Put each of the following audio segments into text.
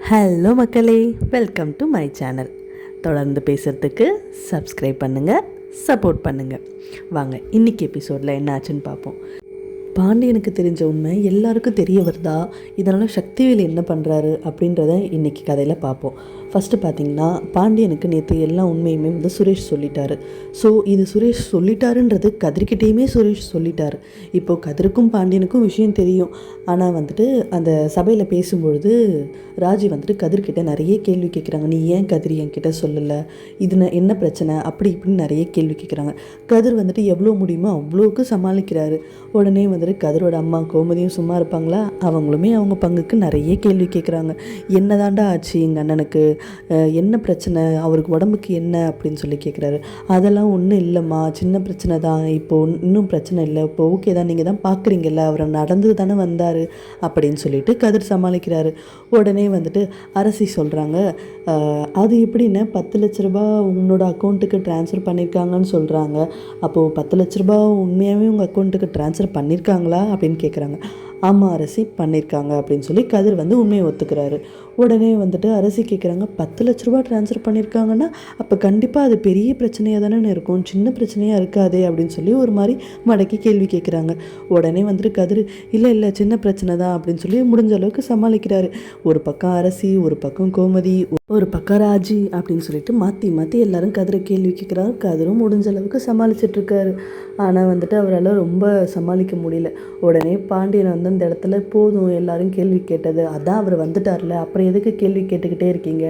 Hello மக்களே, welcome to my channel. தொடர்ந்து பேசுகிறதுக்கு சப்ஸ்கிரைப் பண்ணுங்கள், சப்போர்ட் பண்ணுங்கள். வாங்க இன்றைக்கி எபிசோடில் என்ன ஆச்சுன்னு பார்ப்போம். பாண்டியனுக்கு தெரிஞ்ச உண்மை எல்லாருக்கும் தெரிய வருதா, இதனால் சக்திவேல் என்ன பண்ணுறாரு அப்படின்றத இன்றைக்கி கதையில் பார்ப்போம். ஃபஸ்ட்டு பார்த்திங்கன்னா, பாண்டியனுக்கு நேற்று எல்லா உண்மையுமே வந்து சுரேஷ் சொல்லிட்டாரு. ஸோ இது சுரேஷ் சொல்லிட்டாருன்றது கதிர்கிட்டையுமே சுரேஷ் சொல்லிட்டார். இப்போது கதிருக்கும் பாண்டியனுக்கும் விஷயம் தெரியும். ஆனால் வந்துட்டு அந்த சபையில் பேசும்பொழுது ராஜி வந்துட்டு கதிர்கிட்ட நிறைய கேள்வி கேட்குறாங்க. நீ ஏன் கதிர் என்கிட்ட சொல்லலை, இது என்ன பிரச்சனை, அப்படி இப்படின்னு நிறைய கேள்வி கேட்குறாங்க. கதிர் வந்துட்டு எவ்வளோ முடியுமோ அவ்வளோக்கு சமாளிக்கிறாரு. உடனே வந்துட்டு கதிரோட அம்மா கோமதியும் சும்மா இருப்பாங்களா, அவங்களுமே அவங்க பங்குக்கு நிறைய கேள்வி கேட்குறாங்க. என்னதாண்டா ஆச்சு எங்கள் அண்ணனுக்கு, என்ன பிரச்சனை, அவருக்கு உடம்புக்கு என்ன அப்படின்னு சொல்லி கேட்குறாரு. அதெல்லாம் ஒன்றும் இல்லைம்மா, சின்ன பிரச்சனை தான், இப்போது இன்னும் பிரச்சனை இல்லை, இப்போ ஓகே தான், நீங்கள் தான் பார்க்குறீங்கல்ல, அவரை நடந்து தானே வந்தார் அப்படின்னு சொல்லிட்டு கதிர் சமாளிக்கிறாரு. உடனே வந்துட்டு அரசி சொல்கிறாங்க, அது எப்படின்னு 10 லட்ச ரூபா உன்னோட அக்கௌண்ட்டுக்கு ட்ரான்ஸ்ஃபர் பண்ணியிருக்காங்கன்னு சொல்கிறாங்க. அப்போது 10 லட்ச ரூபா உண்மையாகவே உங்கள் அக்கௌண்ட்டுக்கு ட்ரான்ஸ்ஃபர் பண்ணியிருக்காங்களா அப்படின்னு கேட்குறாங்க. ஆமாம் அரசி பண்ணியிருக்காங்க அப்படின்னு சொல்லி கதிர் வந்து உண்மையை ஒத்துக்கிறாரு. உடனே வந்துட்டு அரசி கேட்குறாங்க, 10 லட்ச ரூபா ட்ரான்ஸ்ஃபர் பண்ணியிருக்காங்கன்னா அப்போ கண்டிப்பாக அது பெரிய பிரச்சனையாக தானே இருக்கும், சின்ன பிரச்சனையாக இருக்காதே அப்படின்னு சொல்லி ஒரு மாதிரி மடக்கி கேள்வி கேட்குறாங்க. உடனே வந்துட்டு கதிர் இல்லை இல்லை சின்ன பிரச்சனை தான் அப்படின்னு சொல்லி முடிஞ்ச அளவுக்கு சமாளிக்கிறாரு. ஒரு பக்கம் அரசி, ஒரு பக்கம் கோமதி, ஒரு பக்கம் ராஜி அப்படின்னு சொல்லிட்டு மாற்றி மாற்றி எல்லாரும் கதிரை கேள்வி கேட்குறாரு. கதிரும் முடிஞ்ச அளவுக்கு சமாளிச்சிட்ருக்காரு. ஆனால் வந்துட்டு அவரால் ரொம்ப சமாளிக்க முடியல. உடனே பாண்டியன் வந்து அந்த இடத்துல போதும் எல்லாரும் கேள்வி கேட்டது, அதான் அவர் வந்துட்டார்ல, அப்புறம் எதுக்கு கேள்வி கேட்டுக்கிட்டே இருக்கீங்க,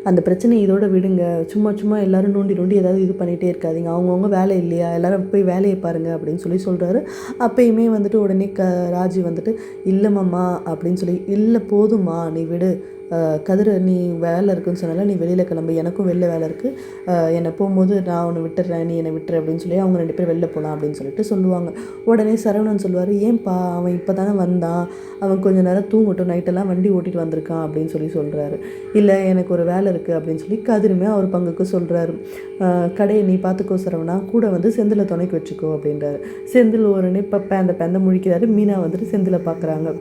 அந்த பிரச்சனை இதோட விடுங்க, சும்மா சும்மா எல்லோரும் நோண்டி நோண்டி ஏதாவது இது பண்ணிகிட்டே இருக்காதிங்க, அவங்கவுங்க வேலை இல்லையா, எல்லோரும் போய் வேலையை பாருங்கள் அப்படின்னு சொல்லி சொல்கிறாரு. அப்பயுமே வந்துட்டு உடனே ராஜி வந்துட்டு இல்லைம்மா அப்படின்னு சொல்லி, இல்லை போதும்மா நீ விடு, கதிர் நீ வேலை இருக்குன்னு சொன்னால நீ வெளியில் கிளம்பு, எனக்கும் வெளில வேலை இருக்குது, என்னை போகும்போது நான் உன்னை விட்டுறேன், நீ என்னை விட்டுற அப்படின்னு சொல்லி அவங்க 2 பேரும் வெளில போகலாம் அப்படின்னு சொல்லிட்டு சொல்லுவாங்க. உடனே சரவணன் சொல்லுவார், ஏன்பா அவன் இப்போ தானே வந்தான், அவன் கொஞ்சம் நேரம் தூங்கட்டும், நைட்டெல்லாம் வண்டி ஓட்டிகிட்டு வந்திருக்கான் அப்படின்னு சொல்லி சொல்கிறாரு. இல்லை எனக்கு ஒரு வேலை இருக்குது அப்படின்னு சொல்லி கதிருமே அவர் பங்குக்கு சொல்கிறாரு. கடையை நீ பார்த்துக்கோ சரவணா, கூட வந்து செந்தில் துணைக்கு வச்சுக்கோ அப்படின்றாரு. செந்தில் உடனே இப்போ பேந்த முழிக்கிறாரு. மீனா வந்துட்டு செந்திலை பார்க்குறாங்க.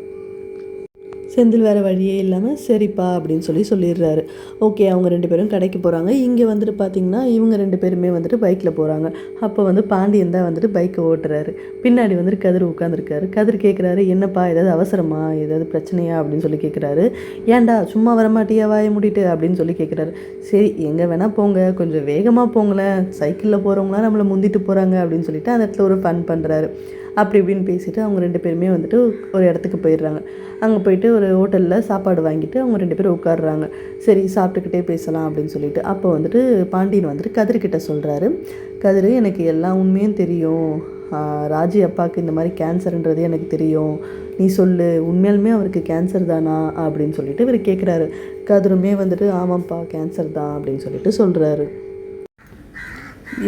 செந்தில் வேறு வழியே இல்லாமல் சரிப்பா அப்படின்னு சொல்லிடுறாரு. ஓகே, அவங்க 2 பேரும் கடைக்கு போகிறாங்க. இங்கே வந்துட்டு பார்த்திங்கன்னா இவங்க 2 பேருமே வந்துட்டு பைக்கில் போகிறாங்க. அப்போ வந்து பாண்டியன் தான் வந்துட்டு பைக்கை ஓட்டுறாரு. பின்னாடி வந்துட்டு கதிர் உட்காந்துருக்காரு. கதிர் கேட்குறாரு, என்னப்பா ஏதாவது அவசரமா, ஏதாவது பிரச்சனையா அப்படின்னு சொல்லி கேட்குறாரு. ஏன்டா சும்மா வரமாட்டியா வாய மூடிட்டு அப்படின்னு சொல்லி கேட்குறாரு. சரி எங்கே வேணால் போங்க, கொஞ்சம் வேகமாக போங்களேன், சைக்கிளில் போகிறவங்களாம் நம்மளை முந்திட்டு போகிறாங்க அப்படின்னு சொல்லிட்டு அந்த இடத்துல ஒரு ஃபன் பண்ணுறாரு. அப்படி இப்படின்னு பேசிவிட்டு அவங்க 2 பேருமே வந்துட்டு ஒரு இடத்துக்கு போயிடுறாங்க. அங்கே போயிட்டு ஒரு ஹோட்டலில் சாப்பாடு வாங்கிட்டு அவங்க 2 பேரும் உட்காடுறாங்க. சரி சாப்பிட்டுக்கிட்டே பேசலாம் அப்படின்னு சொல்லிட்டு அப்போ வந்துட்டு பாண்டியன் வந்துட்டு கதிர்கிட்ட சொல்கிறாரு, கதிர் எனக்கு எல்லா உண்மையும் தெரியும், ராஜி அப்பாவுக்கு இந்த மாதிரி கேன்சர்ன்றது எனக்கு தெரியும், நீ சொல்லு உண்மையாலுமே அவருக்கு கேன்சர் தானா அப்படின்னு சொல்லிட்டு இவர் கேட்குறாரு. கதிருமே வந்துட்டு ஆமாம்ப்பா கேன்சர் தான் அப்படின்னு சொல்லிட்டு சொல்கிறாரு.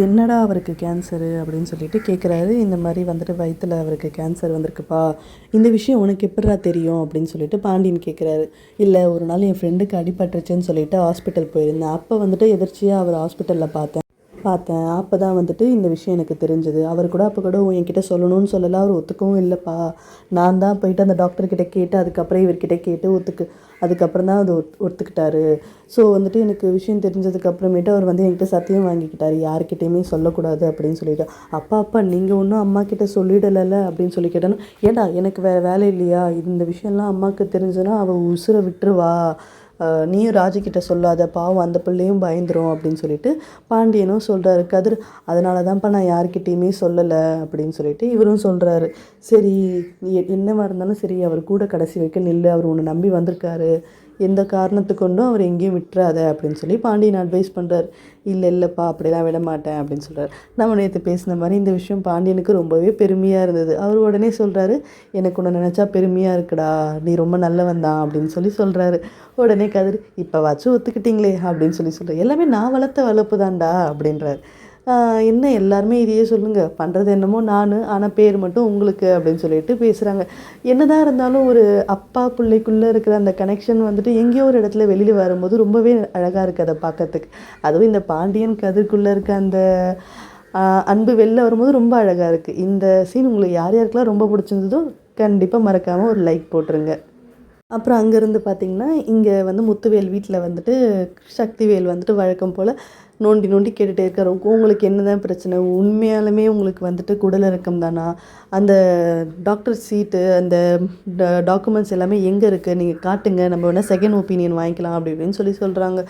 என்னடா அவருக்கு கேன்சரு அப்படின்னு சொல்லிட்டு கேட்குறாரு. இந்த மாதிரி வந்துட்டு வயிற்றில் அவருக்கு கேன்சர் வந்திருக்குப்பா, இந்த விஷயம் உனக்கு எப்படிடா தெரியும் அப்படின்னு சொல்லிட்டு பாண்டியன் கேட்குறாரு. இல்லை ஒரு நாள் என் ஃப்ரெண்டுக்கு அடிபட்டுருச்சுன்னு சொல்லிட்டு ஹாஸ்பிட்டல் போயிருந்தேன், அப்போ வந்துட்டு எதிர்ச்சியாக அவர் ஹாஸ்பிட்டலில் பார்த்தேன். அப்போ தான் வந்துட்டு இந்த விஷயம் எனக்கு தெரிஞ்சது. அவர் கூட அப்போ கூட என்கிட்ட சொல்லணும்னு சொல்லலை, அவர் ஒத்துக்கவும் இல்லைப்பா, நான் தான் போயிட்டு அந்த டாக்டர்கிட்ட கேட்டு அதுக்கப்புறம் இவர்கிட்ட கேட்டு அதுக்கப்புறம் தான் அது ஒத்துக்கிட்டாரு. ஸோ வந்துட்டு எனக்கு விஷயம் தெரிஞ்சதுக்கப்புறமேட்டு அவர் வந்து என்கிட்ட சத்தியம் வாங்கிக்கிட்டார், யார்கிட்டையுமே சொல்லக்கூடாது அப்படின்னு சொல்லிட்டு. அப்பா நீங்கள் ஒன்றும் அம்மா கிட்டே சொல்லிடலைல்ல அப்படின்னு சொல்லி கேட்டேன்னா, ஏடா எனக்கு வேலை இல்லையா, இந்த விஷயம்லாம் அம்மாவுக்கு தெரிஞ்சுன்னா அவள் உசுரை விட்டுருவா, நீயும் ராஜிக்கிட்ட சொல்லாத, பாவம் அந்த பிள்ளையும் பயந்துரும் அப்படின்னு சொல்லிட்டு பாண்டியனும் சொல்கிறாரு. கதிர் அதனால தான்ப்பா நான் யார்கிட்டையுமே சொல்லலை அப்படின்னு சொல்லிட்டு இவரும் சொல்கிறாரு. சரி நீ என்னவா இருந்தாலும் சரி, அவர் கூட கடைசி வரைக்கும் நில்லு, அவர் உன்னை நம்பி வந்திருக்காரு, எந்த காரணத்து கொண்டும் அவர் எங்கேயும் விட்டுறாத அப்படின்னு சொல்லி பாண்டியன் அட்வைஸ் பண்ணுறாரு. இல்லைப்பா அப்படிலாம் விட மாட்டேன் அப்படின்னு சொல்கிறார். நம்ம நேற்று பேசின மாதிரி இந்த விஷயம் பாண்டியனுக்கு ரொம்பவே பெருமையாக இருந்தது. அவர் உடனே சொல்கிறாரு, எனக்கு உன்னை நினச்சா பெருமையாக இருக்குடா, நீ ரொம்ப நல்லவன் தான் அப்படின்னு சொல்கிறாரு. உடனே கதிர் இப்போ வச்சு ஒத்துக்கிட்டீங்களே அப்படின்னு சொல்கிறார். எல்லாமே நான் வளர்த்த வளர்ப்பு தான்டா அப்படின்றார். என்ன எல்லாருமே இதையே சொல்லுங்கள், பண்ணுறது என்னமோ நான், ஆனால் பேர் மட்டும் உங்களுக்கு அப்படின்னு சொல்லிட்டு பேசுகிறாங்க. என்னதான் இருந்தாலும் ஒரு அப்பா பிள்ளைக்குள்ளே இருக்கிற அந்த கனெக்ஷன் வந்துட்டு எங்கேயோ ஒரு இடத்துல வெளியில் வரும்போது ரொம்பவே அழகாக இருக்குது அதை பார்க்கறதுக்கு. அதுவும் இந்த பாண்டியன் கதிர்க்குள்ளே இருக்க அந்த அன்பு வெளில வரும்போது ரொம்ப அழகாக இருக்குது. இந்த சீன் உங்களுக்கு யார் யாருக்கெல்லாம் ரொம்ப பிடிச்சிருந்ததோ கண்டிப்பாக மறக்காமல் ஒரு லைக் போட்டுருங்க. அப்புறம் அங்கேருந்து பார்த்திங்கன்னா இங்கே வந்து முத்துவேல் வீட்டில் வந்துட்டு சக்திவேல் வந்துட்டு வழக்கம் போல் நோண்டி நோண்டி கேட்டுகிட்டே இருக்காரு. உங்களுக்கு என்ன தான் பிரச்சனை, உண்மையாலுமே உங்களுக்கு வந்துட்டு குடல் இறக்கம் தானா, அந்த டாக்டர் சீட்டு அந்த டாக்குமெண்ட்ஸ் எல்லாமே எங்கே இருக்குது, நீங்கள் காட்டுங்க, நம்ம வேணால் செகண்ட் ஒப்பீனியன் வாங்கிக்கலாம் அப்படி இப்படின்னு சொல்கிறாங்க.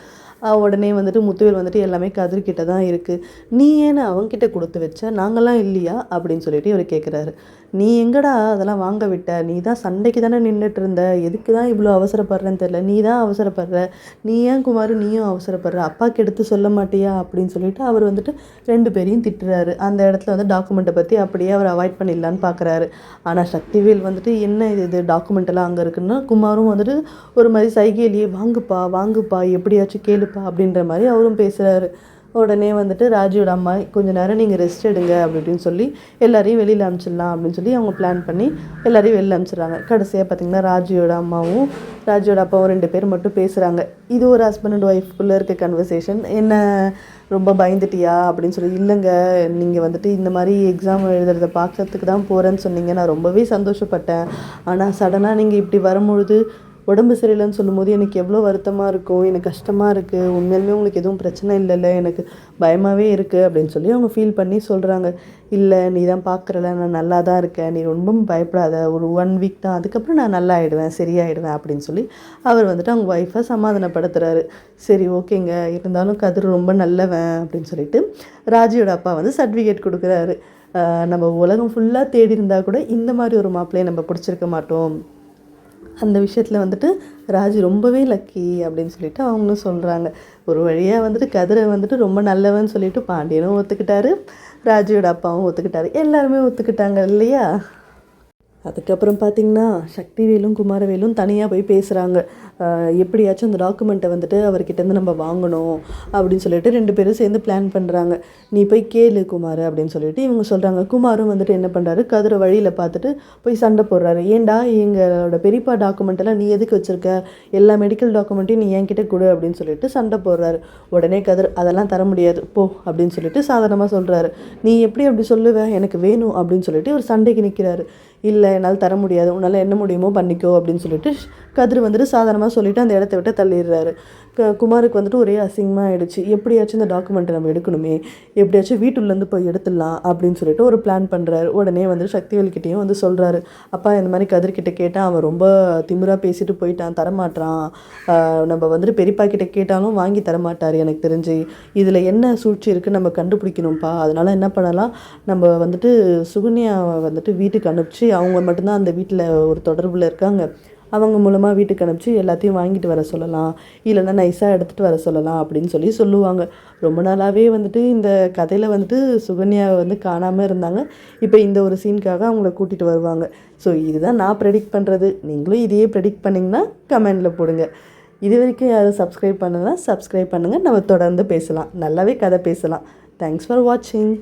உடனே வந்துட்டு முத்துவேல் வந்துட்டு எல்லாமே கதிர்கிட்ட தான் இருக்குது, நீ ஏன்னு அவங்ககிட்ட கொடுத்து வச்ச, நாங்களாம் இல்லையா அப்படின்னு சொல்லிட்டு இவர் கேட்குறாரு. நீ எங்கடா அதெல்லாம் வாங்க விட்ட, நீ தான் சண்டைக்கு தானே நின்றுட்டு இருந்த, எதுக்கு தான் இவ்வளோ அவசரப்படுறேன்னு தெரில, நீ தான் அவசரப்படுற, நீ ஏன் குமார் நீயும் அவசரப்படுற, அப்பாவுக்கு எடுத்து சொல்ல மாட்டியா அப்படின்னு சொல்லிட்டு அவர் வந்துட்டு 2 பேரையும் திட்டுறாரு. அந்த இடத்துல வந்து டாக்குமெண்ட்டை பற்றி அப்படியே அவர் அவாய்ட் பண்ணிடலான்னு பார்க்குறாரு. ஆனால் சக்திவேல் வந்துட்டு என்ன இது டாக்குமெண்ட் எல்லாம் அங்கே இருக்குன்னா, குமாரும் வந்துட்டு ஒரு மாதிரி சைகையிலேயே வாங்குப்பா வாங்குப்பா எப்படியாச்சும் கேளுப்பா அப்படின்ற மாதிரி அவரும் பேசுகிறாரு. உடனே வந்துட்டு ராஜியோட அம்மா கொஞ்ச நேரம் நீங்கள் ரெஸ்ட் எடுங்க அப்படி இப்படின்னு சொல்லி எல்லாரையும் வெளியில் அனுப்பிச்சிடலாம் அப்படின்னு சொல்லி அவங்க பிளான் பண்ணி எல்லாரையும் வெளியில் அனுப்பிச்சிடுறாங்க. கடைசியாக பார்த்திங்கன்னா ராஜியோட அம்மாவும் ராஜியோட அப்பாவும் 2 பேர் மட்டும் பேசுகிறாங்க. இது ஒரு ஹஸ்பண்ட் அண்ட் ஒய்ஃப்குள்ளே இருக்க கன்வர்சேஷன். என்ன ரொம்ப பயந்துட்டியா அப்படின்னு சொல்லி, இல்லைங்க நீங்கள் வந்துட்டு இந்த மாதிரி எக்ஸாம் எழுதுறதை பார்க்கறதுக்கு தான் போகிறேன்னு சொன்னீங்க, நான் ரொம்பவே சந்தோஷப்பட்டேன். ஆனால் சடனாக நீங்கள் இப்படி வரும்பொழுது உடம்பு சரியில்லைன்னு சொல்லும்போது எனக்கு எவ்வளோ வருத்தமாக இருக்கும், எனக்கு கஷ்டமாக இருக்குது, உண்மையிலுமே உங்களுக்கு எதுவும் பிரச்சனை இல்லைல்ல, எனக்கு பயமாகவே இருக்குது அப்படின்னு சொல்லி அவங்க ஃபீல் பண்ணி சொல்கிறாங்க. இல்லை நீ தான் பார்க்குறல, நான் நல்லா தான் இருக்கேன், நீ ரொம்ப பயப்படாத, ஒரு 1 வீக் தான், அதுக்கப்புறம் நான் நல்லா ஆகிடுவேன், சரியாயிடுவேன் அப்படின்னு சொல்லி அவர் வந்துட்டு அவங்க ஒய்ஃபை சமாதானப்படுத்துகிறாரு. சரி ஓகேங்க, இருந்தாலும் கதிர் ரொம்ப நல்லவன் அப்படின்னு சொல்லிட்டு ராஜியோட அப்பா வந்து சர்டிஃபிகேட் கொடுக்குறாரு. நம்ம உலகம் ஃபுல்லாக தேடி இருந்தால் கூட இந்த மாதிரி ஒரு மாப்பிள்ளையை நம்ம பிடிச்சிருக்க மாட்டோம், அந்த விஷயத்தில் வந்துட்டு ராஜி ரொம்பவே லக்கி அப்படின்னு சொல்லிட்டு அவங்களும் சொல்கிறாங்க. ஒரு வழியாக வந்துட்டு கதிரை வந்துட்டு ரொம்ப நல்லவன்னு சொல்லிட்டு பாண்டியனும் ஒத்துக்கிட்டாரு, ராஜியோட அப்பாவும் ஒத்துக்கிட்டாரு, எல்லாருமே ஒத்துக்கிட்டாங்க இல்லையா. அதுக்கப்புறம் பார்த்திங்கன்னா சக்திவேலும் குமாரவேலும் தனியாக போய் பேசுகிறாங்க. எப்படியாச்சும் அந்த டாக்குமெண்ட்டை வந்துட்டு அவர்கிட்டேருந்து நம்ம வாங்கணும் அப்படின்னு சொல்லிட்டு 2 பேரும் சேர்ந்து பிளான் பண்ணுறாங்க. நீ போய் கேளு குமார் அப்படின்னு சொல்லிட்டு இவங்க சொல்கிறாங்க. குமாரும் வந்துட்டு என்ன பண்ணுறாரு, கதிரை வழியில் பார்த்துட்டு போய் சண்டை போடுறாரு. ஏன்டா எங்களோட பெரியப்பா டாக்குமெண்ட்டெல்லாம் நீ எதுக்கு வச்சுருக்க, எல்லா மெடிக்கல் டாக்குமெண்ட்டையும் நீ என்கிட்ட கொடு அப்படின்னு சொல்லிட்டு சண்டை போடுறாரு. உடனே கதிர் அதெல்லாம் தர முடியாது போ அப்படின்னு சொல்லிட்டு சாதாரணமாக சொல்கிறாரு. நீ எப்படி அப்படி சொல்லுவேன், எனக்கு வேணும் அப்படின்னு சொல்லிட்டு ஒரு சண்டைக்கு நிற்கிறாரு. இல்லை என்னால் தர முடியாது, உன்னால் என்ன முடியுமோ பண்ணிக்கோ அப்படின்னு சொல்லிட்டு கதிர் வந்துட்டு சாதாரணமாக சொல்லிவிட்டு அந்த இடத்த விட்டு தள்ளிடுறாரு. குமாருக்கு வந்துட்டு ஒரே அசிங்கமாக ஆகிடுச்சு. எப்படியாச்சும் இந்த டாக்குமெண்ட்டை நம்ம எடுக்கணுமே, எப்படியாச்சும் வீட்டுலேருந்து போய் எடுத்துடலாம் அப்படின்னு சொல்லிட்டு ஒரு பிளான் பண்ணுறாரு. உடனே வந்து சக்திவேல்கிட்டையும் வந்து சொல்கிறாரு, அப்பா இந்த மாதிரி கதிர்கிட்ட கேட்டால் அவன் ரொம்ப திமிராக பேசிட்டு போயிட்டான், தரமாட்டான், நம்ம வந்துட்டு பெரியப்பா கிட்ட கேட்டாலும் வாங்கி தரமாட்டார், எனக்கு தெரிஞ்சு இதில் என்ன சூழ்ச்சி இருக்குது நம்ம கண்டுபிடிக்கணும்ப்பா, அதனால் என்ன பண்ணலாம், நம்ம வந்துட்டு சுகன்யாவை வந்துட்டு வீட்டுக்கு அனுப்பிச்சு, அவங்க மட்டும்தான் அந்த வீட்டில் ஒரு தொடர்பில் இருக்காங்க, அவங்க மூலமாக வீட்டுக்கு அனுப்பிச்சு எல்லாத்தையும் வாங்கிட்டு வர சொல்லலாம், இல்லைன்னா நைஸாக எடுத்துகிட்டு வர சொல்லலாம் அப்படின்னு சொல்லுவாங்க. ரொம்ப நாளாகவே வந்துட்டு இந்த கதையில் வந்துட்டு சுகன்யாவை வந்து காணாமல் இருந்தாங்க. இப்போ இந்த ஒரு சீனுக்காக அவங்கள கூட்டிகிட்டு வருவாங்க. ஸோ இதுதான் நான் ப்ரெடிக்ட் பண்ணுறது. நீங்களும் இதையே ப்ரெடிக்ட் பண்ணிங்கன்னா கமெண்டில் போடுங்க. இது வரைக்கும் யாரும் சப்ஸ்கிரைப் பண்ணுங்கன்னா சப்ஸ்கிரைப் பண்ணுங்கள். நம்ம தொடர்ந்து பேசலாம், நல்லாவே கதை பேசலாம். தேங்க்ஸ் ஃபார் வாட்சிங்.